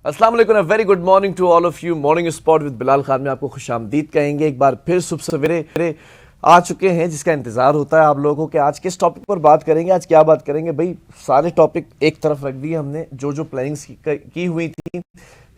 अस्सलाम वालेकुम, very good morning to all of you. Morning spot with Bilal Khan में आपको खुशामदीद कहेंगे। एक बार फिर सुबह सवेरे आ चुके हैं जिसका इंतजार होता है आप लोगों के। आज किस टॉपिक पर बात करेंगे, आज क्या बात करेंगे भाई? सारे टॉपिक एक तरफ रख दिए हमने, जो प्लानिंग्स की हुई थी।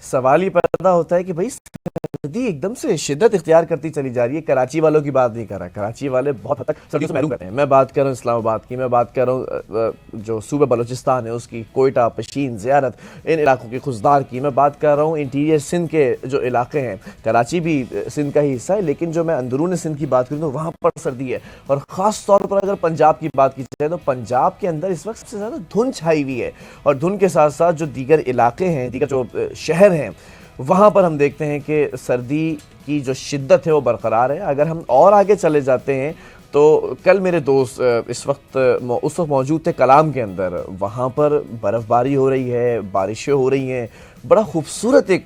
सवाल ये पैदा होता है कि भाई सर्दी एकदम से शिद्दत इख्तियार करती चली जा रही है। कराची वालों की बात नहीं कर रहा, कराची वाले बहुत हद तक सर्दियों से महरूम रहते हैं। मैं बात कर रहा हूँ इस्लामाबाद की, मैं बात कर रहा हूँ जो सूबे बलूचिस्तान है उसकी, कोयटा, पशीन, ज़ियारत, इन इलाकों की, खुजदार की। मैं बात कर रहा हूँ इंटीरियर सिंध के जो इलाके हैं, कराची भी सिंध का ही हिस्सा है, लेकिन जो मैं अंदरून सिंध की बात करूँ तो वहाँ पर सर्दी है। और ख़ास तौर पर अगर पंजाब की बात की जाए तो पंजाब के अंदर इस वक्त सबसे ज़्यादा धुंध छाई हुई है। और धुंध के साथ साथ जो दीगर इलाके हैं, दीगर जो शहर हैं, वहाँ पर हम देखते हैं कि सर्दी की जो शिद्दत है वो बरकरार है। अगर हम और आगे चले जाते हैं तो कल मेरे दोस्त उस वक्त मौजूद थे कलाम के अंदर। वहाँ पर बर्फ़बारी हो रही है, बारिशें हो रही हैं। बड़ा खूबसूरत एक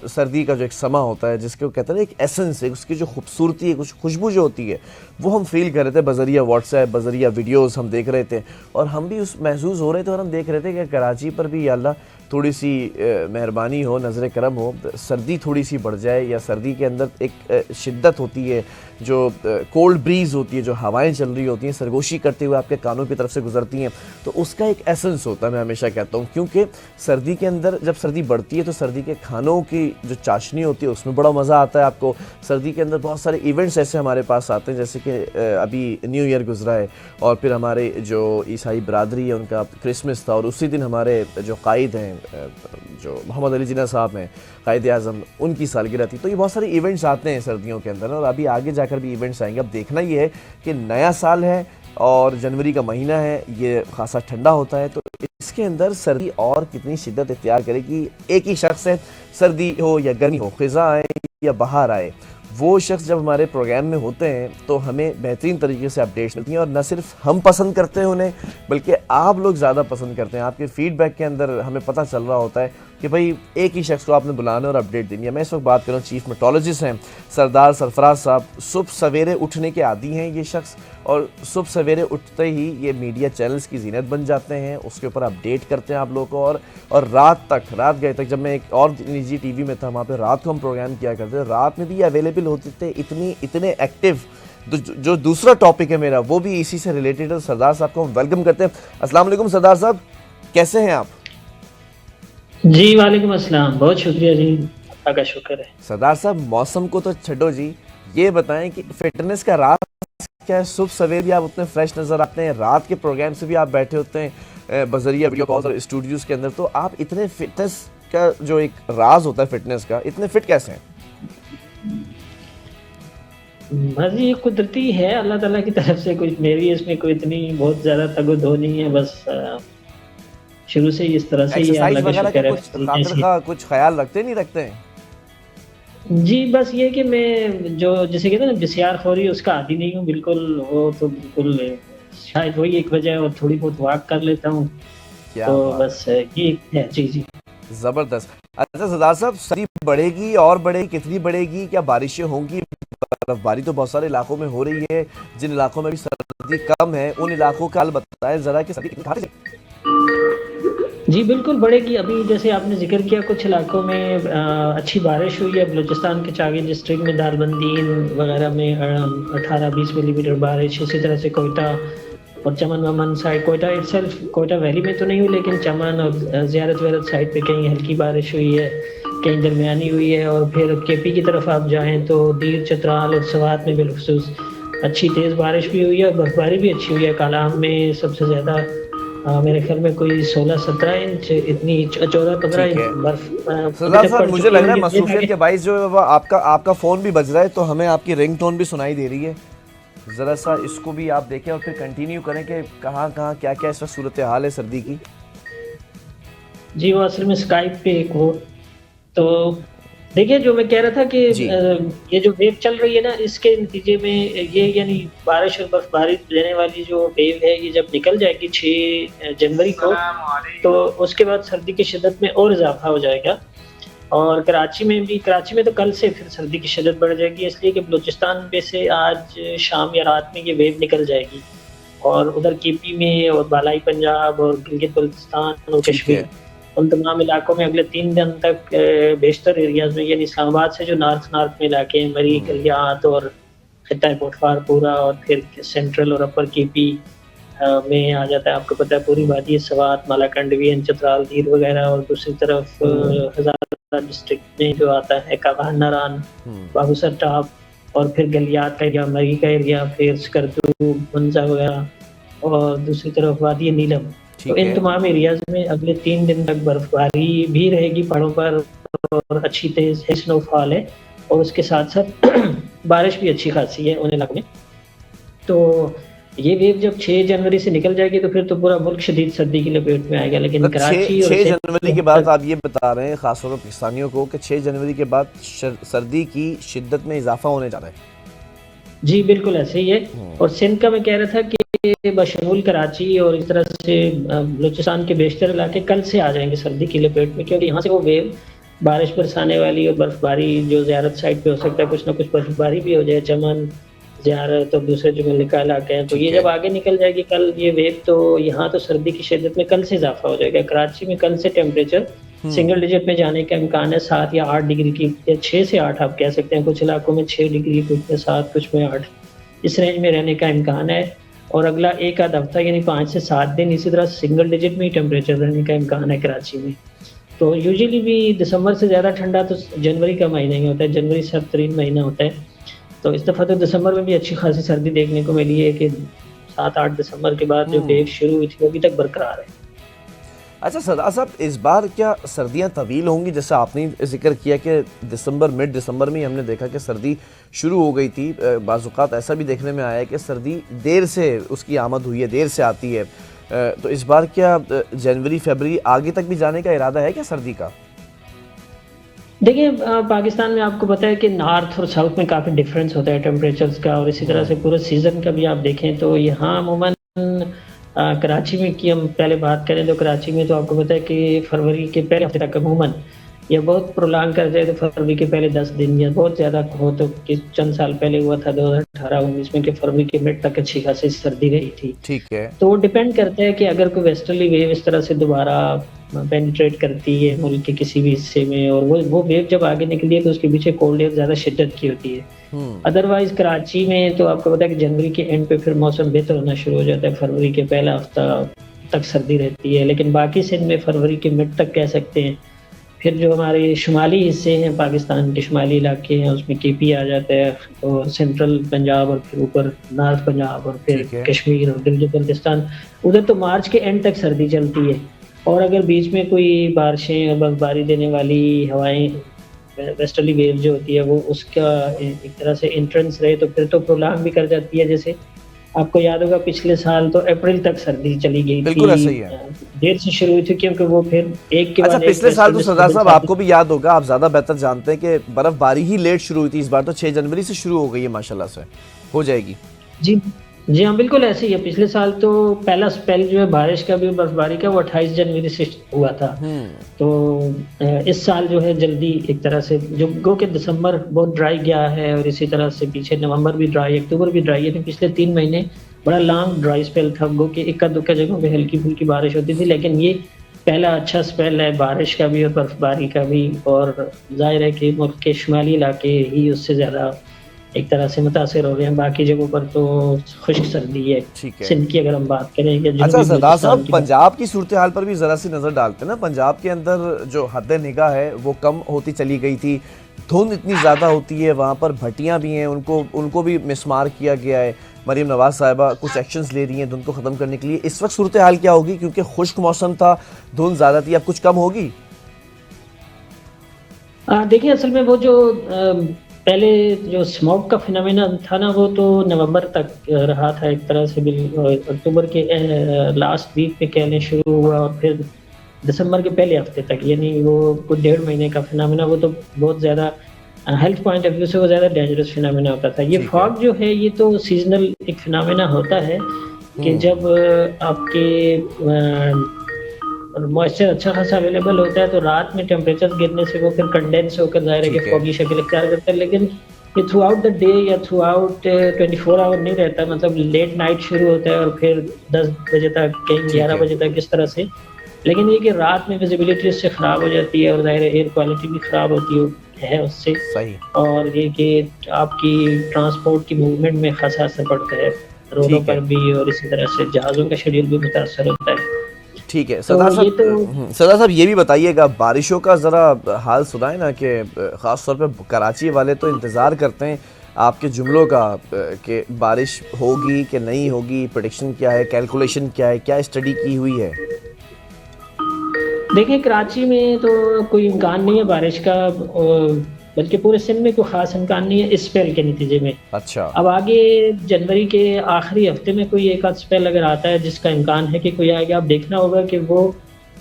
सर्दी का जो एक समा होता है, जिसको कहते हैं एक एसेंस है, उसकी जो खूबसूरती है, कुछ खुशबू जो होती है, वो हम फील कर रहे थे बज़रिया व्हाट्सएप, बज़रिया वीडियोस हम देख रहे थे। और हम भी उस महसूस हो रहे थे और हम देख रहे थे कि कराची पर भी या अल्लाह थोड़ी सी मेहरबानी हो, नज़र करम हो, सर्दी थोड़ी सी बढ़ जाए। या सर्दी के अंदर एक शिद्दत होती है, जो कोल्ड ब्रीज़ होती है, जो हवाएं चल रही होती हैं, सरगोशी करते हुए आपके कानों की तरफ से गुजरती हैं, तो उसका एक एसेंस होता है। मैं हमेशा कहता हूँ, क्योंकि सर्दी के अंदर जब सर्दी बढ़ती है तो सर्दी के खानों की जो चाशनी होती है उसमें बड़ा मज़ा आता है आपको। सर्दी के अंदर बहुत सारे इवेंट्स ऐसे हमारे पास आते हैं, जैसे कि अभी न्यू ईयर गुजरा है, और फिर हमारे जो ईसाई बरादरी है उनका क्रिसमस था, और उसी दिन हमारे जो कायद हैं, जो मोहम्मद अली जिन्ना साहब हैं, कायद आज़म, उनकी सालगिरह थी। तो ये बहुत सारे इवेंट्स आते हैं सर्दियों के अंदर, और अभी आगे जाकर भी इवेंट्स आएंगे। अब देखना ये है कि नया साल है और जनवरी का महीना है, ये खासा ठंडा होता है, तो इसके अंदर सर्दी और कितनी शिद्दत इख्तियार करेगी। एक ही शख्स है, सर्दी हो या गर्मी हो, ख़िज़ा आए या बाहर आए, वो शख्स जब हमारे प्रोग्राम में होते हैं तो हमें बेहतरीन तरीके से अपडेट्स मिलती हैं। और न सिर्फ हम पसंद करते हैं उन्हें, बल्कि आप लोग ज़्यादा पसंद करते हैं। आपके फीडबैक के अंदर हमें पता चल रहा होता है कि भाई एक ही शख्स को आपने बुलाना और अपडेट देनी है। मैं इस वक्त बात कर रहा हूँ चीफ मेट्रोलॉजिस्ट हैं सरदार सरफराज साहब। सुबह सवेरे उठने के आदी हैं ये शख्स, और सुबह सवेरे उठते ही ये मीडिया चैनल्स की जीनत बन जाते हैं, उसके ऊपर अपडेट करते हैं आप लोगों को। और रात गए तक, जब मैं एक और निजी टीवी में था, वहाँ पे रात को हम प्रोग्राम किया करते थे, रात में भी अवेलेबल होते थे, इतने एक्टिव। जो दूसरा टॉपिक है मेरा, वो भी इसी से रिलेटेड है। सरदार साहब को हम वेलकम करते हैं। अस्सलाम वालेकुम सरदार साहब, कैसे हैं आप? जी वालेकुम अस्सलाम, बहुत शुक्रिया जी, अल्लाह का शुक्र है। सरदार साहब, मौसम को तो छोड़ो जी, ये बताएं कि फिटनेस का राज क्या है? सुबह सवेरे भी आप उतने फ्रेश नज़र आते हैं, रात के प्रोग्राम से भी आप बैठे होते हैं बज़रिया वीडियो कॉल और स्टूडियोज़ के अंदर, तो आप इतने फिटनेस का जो एक राज होता है फिटनेस का, इतने फिट कैसे हैं? बस ये कुदरती है, अल्लाह ताला की तरफ से। कुछ मेरी इसमें कोई इतनी बहुत ज़्यादा तगो-दो नहीं है, बस शुरू से ही इस तरह से ही है, एक्सरसाइज अल्लाह का वगैरह का शुक्र कुछ है। खातिर जैसे खा कुछ ख्याल रखते नहीं रखते हैं? जी, बस ये कि मैं जो जिसे कहते हैं ना बिस्यारखोरी, उसका आदी नहीं हूँ बिल्कुल। वो तो बिल्कुल शायद वही एक वजह है, और थोड़ी बहुत वॉक कर लेता हूँ, क्या तो बात बस ये है। जी, जी। ज़बरदस्त। अच्छा सरदार साहब, सर्दी बढ़ेगी और बढ़ेगी, कितनी बढ़ेगी? क्या बारिशें होंगी? बर्फबारी तो बहुत सारे इलाकों में हो रही है, जिन इलाकों में भी सर्दी कम है उन इलाकों का हाल बताएं ज़रा कि सर्दी कितनी कहाँ से? जी, बिल्कुल बढ़ेगी। अभी जैसे आपने ज़िक्र किया, कुछ इलाकों में अच्छी बारिश हुई है। बलूचिस्तान के चागी डिस्ट्रिक्ट में, दालबंदीन वगैरह में 18-20 मिलीमीटर बारिश। इसी तरह से कोयटा और चमन वमन side, Quetta itself, Quetta valley में तो नहीं हुई, लेकिन चमन और ज़ियारत वियारत साइड पे कहीं हल्की बारिश हुई है, कहीं दरमियानी हुई है। और फिर केपी की तरफ आप जाएँ तो दीर, चतराल और स्वात में बिलखुसूस अच्छी तेज़ बारिश भी हुई है, और बर्फबारी भी अच्छी हुई है। कालाम में सबसे ज़्यादा मेरे ख्याल में कोई 16-17 इंच, इतनी 14-15 ठीक इंच है बर्फ सरदार अभी तक साहब, पड़ मुझे चुकी लग है। रहा है मुझे उम्मीद है मसरूफियत कि के बाइस जो है वो आपका फ़ोन भी बज रहा है, तो हमें आपकी रिंगटोन भी सुनाई दे रही है। ज़रा सा इसको भी आप देखें और फिर कंटिन्यू करें कि कहाँ कहाँ क्या क्या इस वक्त सूरत हाल है सर्दी की। जी, वो असल में स्काइप पे एक वो, तो देखिए, जो मैं कह रहा था कि जी। ये जो वेव चल रही है ना, इसके नतीजे में ये यानी बारिश और बर्फबारी देने वाली जो वेव है, ये जब निकल जाएगी 6 जनवरी को, तो उसके बाद सर्दी की शिद्दत में और इजाफा हो जाएगा। और कराची में तो कल से फिर सर्दी की शिद्दत बढ़ जाएगी, इसलिए कि बलूचिस्तान पे से आज शाम या रात में ये वेव निकल जाएगी, और उधर केपी में और बालाई पंजाब और गिलगित बल्तिस्तान और ठीक कश्मीर, है। उन तमाम इलाकों में अगले 3 दिन तक बेशतर एरियाज़ में यानी इस्लामाबाद से जो नॉर्थ में इलाके हैं, मरी, हम्म, गलियात और खित्ता पोटवार पूरा और फिर सेंट्रल और अपर केपी में आ जाता है। आपको पता है पूरी वादी सवात, मालाकंडवी, चतराल, दीर वगैरह और दूसरी तरफ हज़ारा डिस्ट्रिक्ट में जो आता है कागान, नारान, हम्म, बाबूसर टॉप और फिर गलियात का एरिया, मरी का एरिया, फिर स्कर्दू, मुंजा वगैरह और दूसरी तरफ वादी नीलम। तो ठीक इन है। तमाम एरियाज़ में अगले 3 दिन तक बर्फबारी भी रहेगी पहाड़ों पर और अच्छी तेज़ स्नोफॉल है और उसके साथ-साथ बारिश भी अच्छी खासी है उन इलाकों में। तो ये वेव जब 6 जनवरी से निकल जाएगी तो फिर तो पूरा मुल्क शदीद सर्दी की लपेट में आएगा, लेकिन मतलब कराची और 6 सिंध जनवरी के बाद आप ये बता रहे हैं खासतौर पर पाकिस्तानियों को कि 6 जनवरी के बाद सर्दी की शिद्दत में इजाफा होने जा रहा है। जी, बिल्कुल ऐसे ही है। और सिंध का मैं कह रहा था कि बशमूल कराची और इस तरह से बलूचिस्तान के बेशतर इलाके कल से आ जाएंगे सर्दी की लपेट में, क्योंकि यहाँ से वो वेव बारिश बरसाने वाली और बर्फबारी जो ज़ियारत साइड पे हो सकता है, कुछ ना कुछ बर्फबारी भी हो जाए, चमन, ज़ियारत और दूसरे जो मल्लिका इलाके हैं, तो ठीक ये है। जब आगे निकल जाएगी कल ये वेव, तो यहाँ तो सर्दी की शिद्दत में कल से इजाफा हो जाएगा। कराची में कल से टेम्परेचर सिंगल डिजिट में जाने का इम्कान है, 7 या 8 डिग्री की, या 6 से 8 आप कह सकते हैं। कुछ इलाकों में 6 डिग्री, कुछ में 7, कुछ में 8, इस रेंज में रहने का इम्कान है। और अगला एक आध हफ्ता यानी 5 से 7 दिन इसी तरह सिंगल डिजिट में ही टेम्परेचर रहने का इम्कान है कराची में। तो यूजुअली भी दिसंबर से ज़्यादा ठंडा तो जनवरी का महीना ही होता है, जनवरी सर्द तरीन महीना होता है। तो इस दफ़ा तो दिसंबर में भी अच्छी खासी सर्दी देखने को मिली है कि 7-8 दिसंबर के बाद जो वेव शुरू हुई थी वो अभी तक बरकरार है। अच्छा सरदार साहब, इस बार क्या सर्दियां तवील होंगी? जैसे आपने जिक्र किया कि मिड दिसंबर में ही हमने देखा कि सर्दी शुरू हो गई थी। बाज़-औक़ात ऐसा भी देखने में आया है कि सर्दी देर से उसकी आमद हुई है, देर से आती है। तो इस बार क्या जनवरी फरवरी आगे तक भी जाने का इरादा है क्या सर्दी का? देखिए पाकिस्तान में आपको पता है कि नॉर्थ और साउथ में काफ़ी डिफरेंस होता है टेम्परेचर्स का, और इसी तरह से पूरे सीज़न का भी आप देखें तो यहाँ अमूमन कराची में की हम पहले बात करें तो कराची में तो आपको पता है कि फरवरी के पहले हफ्ते तक अमूमन, या बहुत प्रोलॉन्ग कर जाए तो फरवरी के पहले 10 दिन, या बहुत ज़्यादा हो तो कि चंद साल पहले हुआ था 2018-19 में कि फरवरी के मिड तक अच्छी खासी सर्दी रही थी। ठीक है। तो डिपेंड करता है कि अगर कोई वेस्टर्ली वेव इस तरह से दोबारा पेनिट्रेट करती है मुल्क के किसी भी हिस्से में, और वो वेव जब आगे निकली है तो उसके पीछे कोल्ड एयर ज़्यादा शिद्दत की होती है। अदरवाइज कराची में तो आपको पता है कि जनवरी के एंड पे फिर मौसम बेहतर होना शुरू हो जाता है, फरवरी के पहला हफ्ता तक सर्दी रहती है, लेकिन बाकी सिंध में फरवरी के मिड तक कह सकते हैं। फिर जो हमारे शुमाली हिस्से हैं, पाकिस्तान के शुमाली इलाके हैं, उसमें केपी आ जाता है और सेंट्रल पंजाब और फिर ऊपर नॉर्थ पंजाब और फिर कश्मीर और गिलगित बल्तिस्तान, उधर तो मार्च के एंड तक सर्दी चलती है। और अगर बीच में कोई बारिशें और बर्फबारी देने वाली हवाएं, वेस्टर्ली वेव जो होती है वो उसका एक तरह से एंट्रेंस रहे तो फिर तो प्रोलॉन्ग भी कर जाती है। जैसे आपको याद होगा पिछले साल तो अप्रैल तक सर्दी चली गई थी, बिल्कुल ऐसा ही है। देर से शुरू हुई थी क्योंकि वो फिर एक के अच्छा, बाद एक पिछले साल तो सरदार साहब सर्दी- आपको भी याद होगा, आप ज़्यादा बेहतर जानते हैं कि बर्फबारी ही लेट शुरू हुई थी। इस बार तो 6 जनवरी से शुरू हो गई है, माशाल्लाह से हो जाएगी। जी जी हाँ, बिल्कुल ऐसे ही है। पिछले साल तो पहला स्पेल जो है बारिश का भी बर्फबारी का वो 28 जनवरी से हुआ था। तो इस साल जो है जल्दी एक तरह से जो गो के दिसंबर बहुत ड्राई गया है, और इसी तरह से पीछे नवंबर भी ड्राई, अक्टूबर भी ड्राई है। तो पिछले 3 महीने बड़ा लॉन्ग ड्राई स्पेल था, गो के इक्का दुक्का जगहों पे हल्की फुल्की बारिश होती थी, लेकिन ये पहला अच्छा स्पेल है बारिश का भी और बर्फबारी का भी। और जाहिर है कि मुल्क के शुमाली इलाके ही उससे ज़्यादा एक तरह से मुतासिर हो रहे हैं, बाकी जगहों पर तो खुश्क सर्दी है। ठीक है। सिंध की अगर हम बात करें या अच्छा जनूबी सरदार बलूचिस्तान साहब, की पंजाब की सूरत हाल पर भी ज़रा सी नज़र डालते हैं ना। पंजाब के अंदर जो हद निगाह है वो कम होती चली गई थी, धुंध इतनी ज़्यादा होती है, वहाँ पर भट्टियाँ भी हैं, उनको भी मिसमार किया गया है। मरीम नवाज साहिबा कुछ एक्शंस ले रही हैं धुंध को ख़त्म करने के लिए। इस वक्त सूरत हाल क्या होगी, क्योंकि खुश्क मौसम था, धुंध ज़्यादा थी, अब कुछ कम होगी? देखिए असल में वो जो पहले जो स्मॉग का फिनोमेना था ना, वो तो नवंबर तक रहा था एक तरह से, अक्टूबर के लास्ट वीक पे कह लें शुरू हुआ, और फिर दिसंबर के पहले हफ्ते तक, यानी वो कुछ 1.5 महीने का फिनोमेना। वो तो बहुत ज़्यादा हेल्थ पॉइंट ऑफ व्यू से वो ज़्यादा डेंजरस फिनोमेना होता था। ये फॉग जो है ये तो सीजनल एक फिनोमेना होता है कि जब आपके मॉइस्चर अच्छा खासा अवेलेबल होता है तो रात में टेम्परेचर गिरने से वो फिर कंडेंस होकर जाहिर है कि फॉगी शक्ल इख्तियार करता है। लेकिन ये थ्रू आउट द डे या थ्रू आउट 24 आवर नहीं रहता, मतलब लेट नाइट शुरू होता है और फिर 10 बजे तक, कहीं 11 बजे तक इस तरह से लेकिन ये कि रात में विजिबिलिटी उससे ख़राब हो जाती है और ज़ाहिर है एयर क्वालिटी भी ख़राब होती है उससे। सही। और ये कि आपकी ट्रांसपोर्ट की मूवमेंट में ख़ासा असर पड़ता है, रोडों ठीक पर है। भी, और इसी तरह से जहाज़ों का शेड्यूल भी मुतासर होता है। ठीक है तो सरदार ये साहब, तो सरदार साहब ये भी बताइएगा, बारिशों का ज़रा हाल सुनाए ना, कि ख़ास तौर पे कराची वाले तो इंतज़ार करते हैं आपके जुमलों का, कि बारिश होगी कि नहीं होगी, प्रेडिक्शन क्या है, कैलकुलेशन क्या है, क्या स्टडी की हुई है? देखिए, कराची में तो कोई इम्कान नहीं है बारिश का, बल्कि पूरे सिंध में कोई ख़ास इम्कान नहीं है इस स्पेल के नतीजे में। अच्छा। अब आगे जनवरी के आखिरी हफ्ते में कोई एक आध स्पेल अगर आता है जिसका इम्कान है कि कोई आएगा, अब देखना होगा कि वो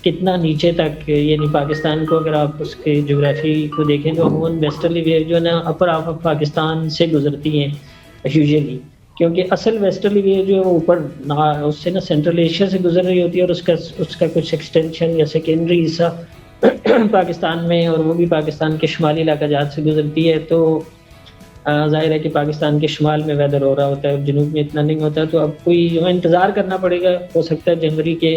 कितना नीचे तक, यानी पाकिस्तान को अगर आप उसके ज्योग्राफी को देखें तो अमूमन वेस्टर्ली वेव जो है ना अपर हाफ ऑफ पाकिस्तान से गुजरती हैं यूजुअली, क्योंकि असल वेस्टर्ली वेव जो है वो ऊपर ना उससे ना सेंट्रल एशिया से गुजर रही होती है, और उसका उसका कुछ एक्सटेंशन या सेकेंडरी हिस्सा पाकिस्तान में, और वो भी पाकिस्तान के शुमाली इलाका जहाज से गुजरती है। तो ज़ाहिर है कि पाकिस्तान के शुमाल में वेदर हो रहा होता है, जनूब में इतना नहीं होता। तो अब कोई हमें इंतज़ार करना पड़ेगा, हो सकता है जनवरी के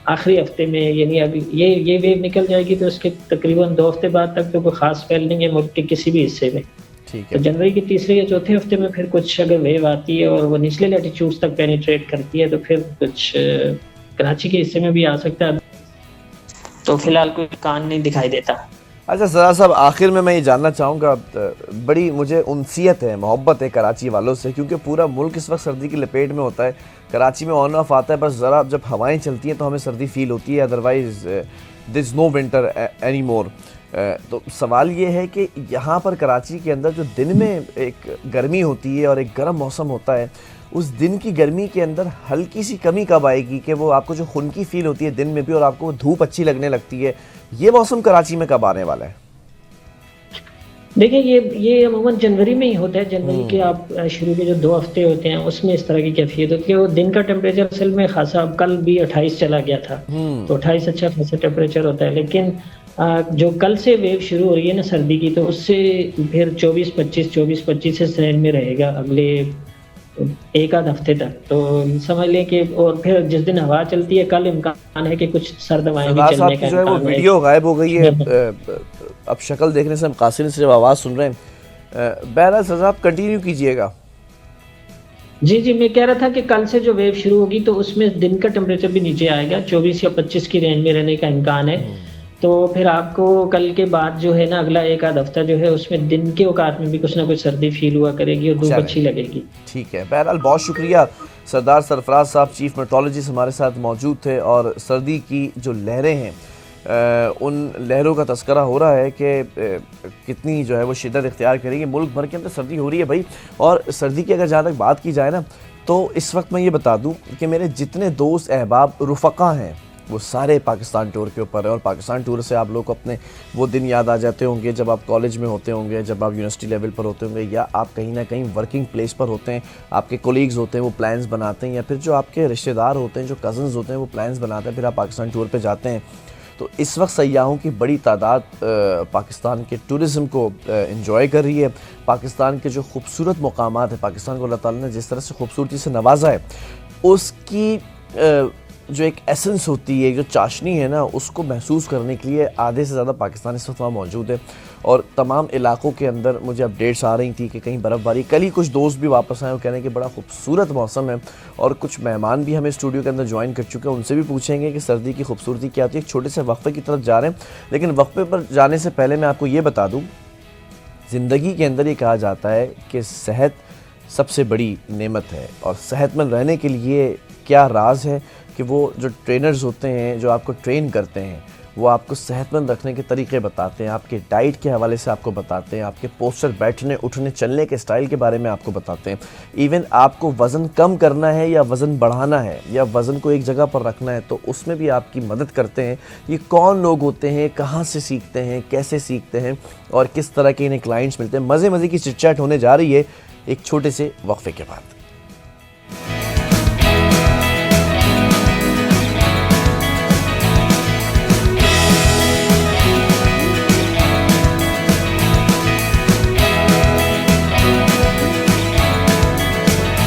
आखिरी हफ्ते में, यानी अभी ये वेव निकल जाएगी तो उसके तकरीबन 2 हफ्ते बाद तक तो कोई ख़ास स्पेल नहीं है मुल्क के किसी भी हिस्से में। ठीक तो है। जनवरी के तीसरे या चौथे हफ्ते में फिर कुछ अगर वेव आती है और वो निचले लैटिट्यूड्स तक पेनिट्रेट करती है तो फिर कुछ कराची के हिस्से में भी आ सकता है। तो फिलहाल कोई कान नहीं दिखाई देता। अच्छा सरदार साहब, आखिर में मैं ये जानना चाहूँगा, बड़ी मुझे उनसियत है, मोहब्बत है कराची वालों से, क्योंकि पूरा मुल्क इस वक्त सर्दी की लपेट में होता है। कराची में ऑन ऑफ आता है, बस ज़रा जब हवाएं चलती हैं तो हमें सर्दी फील होती है, otherwise this is no winter any more. तो सवाल ये है कि यहाँ पर कराची के अंदर जो दिन में एक गर्मी होती है और एक गर्म मौसम होता है, उस दिन की गर्मी के अंदर हल्की सी कमी कब आएगी कि वो आपको जो खुनकी फील होती है दिन में भी और आपको वो धूप अच्छी लगने लगती है, ये मौसम कराची में कब आने वाला है? देखिए, ये अमूमन जनवरी में ही होता है। जनवरी के आप शुरू के जो 2 हफ्ते होते हैं उसमें इस तरह की कैफियत होती है। वो दिन का टेम्परेचर असल में खासा, अब कल भी 28 चला गया था, तो 28 अच्छा खासा टेम्परेचर होता है। लेकिन जो कल से वेव शुरू हो रही है ना सर्दी की, तो उससे फिर 24-25 इस रेंज में रहेगा अगले एक आध हफ्ते तक। तो समझ लें कि, और फिर जिस दिन हवा चलती है, कल इम्कान है कि कुछ सर्द हवाएं भी सरदार साहब चलने का की जो है वो इम्कान है। वीडियो गायब हो गई है, अब शक्ल देखने से हम कासिर से जब आवाज़ सुन रहे हैं। बहरहाल सरदार साहब कंटिन्यू कीजिएगा। जी, मैं कह रहा था कि कल से जो वेव शुरू होगी तो उसमें दिन का टेम्परेचर भी नीचे आएगा, 24 या 25 की रेंज में रहने का इम्कान है। तो फिर आपको कल के बाद जो है ना अगला एक आध हफ्ता जो है उसमें दिन के औकात में भी कुछ ना कुछ सर्दी फील हुआ करेगी और धूप चलें, अच्छी लगेगी। ठीक है। बहरहाल बहुत शुक्रिया, सरदार सरफराज साहब चीफ मेट्रोलॉजिस्ट हमारे साथ मौजूद थे, और सर्दी की जो लहरें हैं उन लहरों का तस्करा हो रहा है कि कितनी जो है वो शिद्दत इख्तियार करेगी। मुल्क भर के अंदर सर्दी हो रही है भाई, और सर्दी की अगर जहाँ तक बात की जाए ना, तो इस वक्त मैं ये बता दूं कि मेरे जितने दोस्त अहबाब रुफ़क़ा हैं वो सारे पाकिस्तान टूर के ऊपर है, और पाकिस्तान टूर से आप लोग को अपने वो दिन याद आ जाते होंगे जब आप कॉलेज में होते होंगे, जब आप यूनिवर्सिटी लेवल पर होते होंगे, या आप कहीं ना कहीं वर्किंग प्लेस पर होते हैं, आपके कोलीग्स होते हैं वो प्लान्स बनाते हैं, या फिर जो आपके रिश्तेदार होते हैं, जो कज़न्स होते हैं वो प्लान्स बनाते हैं, फिर आप पाकिस्तान टूर पर जाते हैं। तो इस वक्त सयाहों की बड़ी तादाद पाकिस्तान के टूरिज़म को इंजॉय कर रही है। पाकिस्तान के जो खूबसूरत मकामात है, पाकिस्तान को अल्लाह ताला ने जिस तरह से खूबसूरती से नवाजा है, उसकी जो एक एसेंस होती है, जो चाशनी है ना, उसको महसूस करने के लिए आधे से ज़्यादा पाकिस्तान इस वक्त वहाँ मौजूद है। और तमाम इलाकों के अंदर मुझे अपडेट्स आ रही थी कि कहीं बर्फ़बारी, कल ही कुछ दोस्त भी वापस आए और कह रहे हैं कि बड़ा खूबसूरत मौसम है, और कुछ मेहमान भी हमें स्टूडियो के अंदर ज्वाइन कर चुके हैं, उनसे भी पूछेंगे कि सर्दी की खूबसूरती क्या होती है। एक छोटे से वक्फे की तरफ जा रहे हैं, लेकिन वक्फे पर जाने से पहले मैं आपको ये बता दूँ, ज़िंदगी के अंदर ये कहा जाता है कि सेहत सबसे बड़ी नेमत है, और सेहतमंद रहने के लिए क्या राज है कि वो जो ट्रेनर्स होते हैं, जो आपको ट्रेन करते हैं, वो आपको सेहतमंद रखने के तरीके बताते हैं, आपके डाइट के हवाले से आपको बताते हैं, आपके पोस्चर, बैठने उठने चलने के स्टाइल के बारे में आपको बताते हैं। इवन आपको वज़न कम करना है या वज़न बढ़ाना है या वज़न को एक जगह पर रखना है, तो उसमें भी आपकी मदद करते हैं। ये कौन लोग होते हैं, कहाँ से सीखते हैं, कैसे सीखते हैं, और किस तरह के इन्हें क्लाइंट्स मिलते हैं। मज़े मज़े की चिट चैट होने जा रही है एक छोटे से वक्फे के बाद।